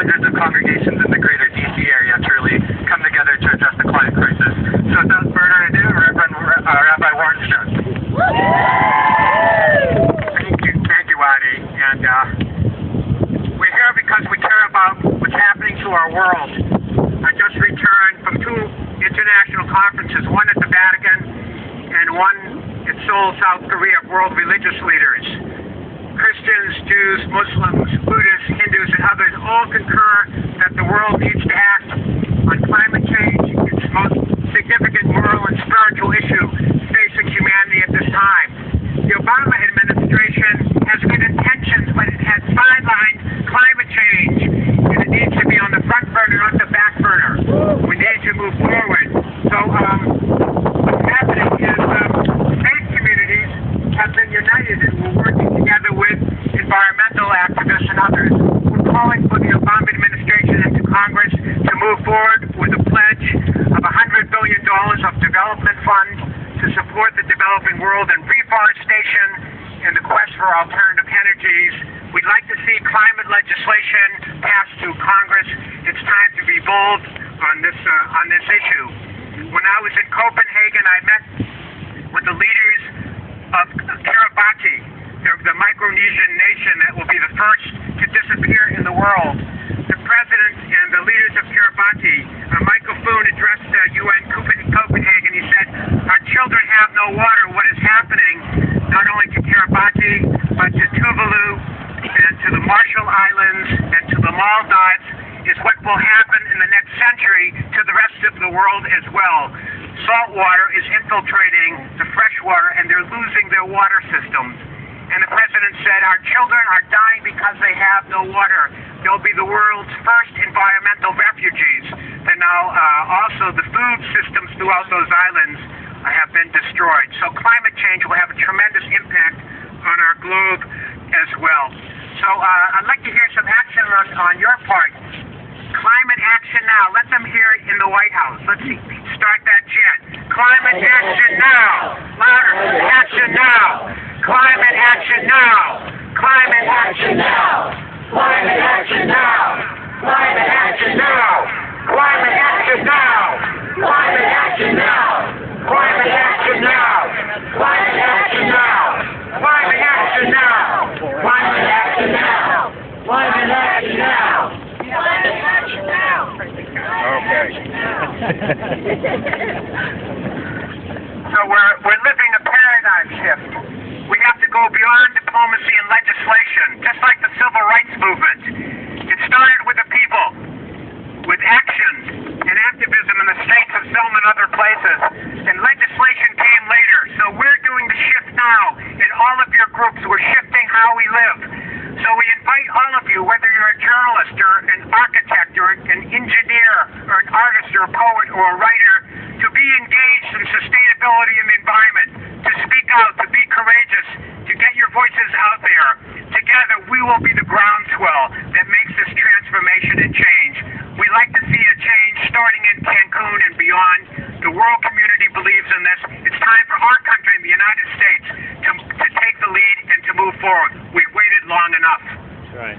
hundreds of congregations in the greater D.C. area to really come together to address the climate crisis. So without further ado, Rabbi Warrenstone. Thank you, Adi. And we're here because we care about what's happening to our world. I just returned from 2 international conferences, one at the Vatican and one in Seoul, South Korea, of world religious leaders. Christians, Jews, Muslims, Buddhists, Hindus, and others all concur that the world needs to act on climate change, its most significant moral and spiritual issue facing humanity at this time. The Obama administration has good intentions, but it has sidelined climate change, and it needs to be on the front burner, not the back burner. We need to move forward. So what's happening is faith communities have been united, and we're working together with environmental activists and others. We're calling for the Obama administration and to Congress to move forward with a pledge of $100 billion of development funds to support the developing world in reforestation and the quest for alternative energies. We'd like to see climate legislation passed through Congress. It's time to be bold on this issue. When I was in Copenhagen, I met with the leaders of Kiribati, the Micronesian nation that will be the first to disappear in the world. The president and the leaders of Kiribati, Michael Foon, addressed UN Copenhagen. He said, "Our children have no water. What is happening, not only to Kiribati, but to Tuvalu and to the Marshall Islands and to the Maldives, is what will happen in the next century to the rest of the world as well. Salt water is infiltrating the fresh water, and they're losing their water systems." And the president said, "Our children are dying because they have no water. They'll be the world's first environmental refugees." And now also the food systems throughout those islands have been destroyed. So climate change will have a tremendous impact on our globe as well. So I'd like to hear some action on your part. Climate action now. Let them hear it in the White House. Let's see. Start that chant. Climate action now. Louder. Action now. Climate action now. Climate action now. Climate action now. Climate action now. Climate action now. Climate action now. Climate action now. Climate action now. Climate action now. Climate action now. Climate action now. Climate action now. Okay. So we're living a paradigm shift. We have to go beyond diplomacy and legislation, just like the civil rights movement. It started with the people, with action and activism in the states of Selma and other places, and legislation came later. So we're doing the shift now in all of your groups. We're shifting how we live. So we invite all of you, whether you're a journalist or an architect or an engineer or an artist or a poet or a writer, to be engaged in sustainability and the environment, to speak out, to be courageous, to get your voices out there. Together, we will be the groundswell that makes this transformation and change. We like to see a change starting in Cancun and beyond. The world community believes in this. It's time for our country in the United States to take the lead and to move forward. We've waited long enough. That's right.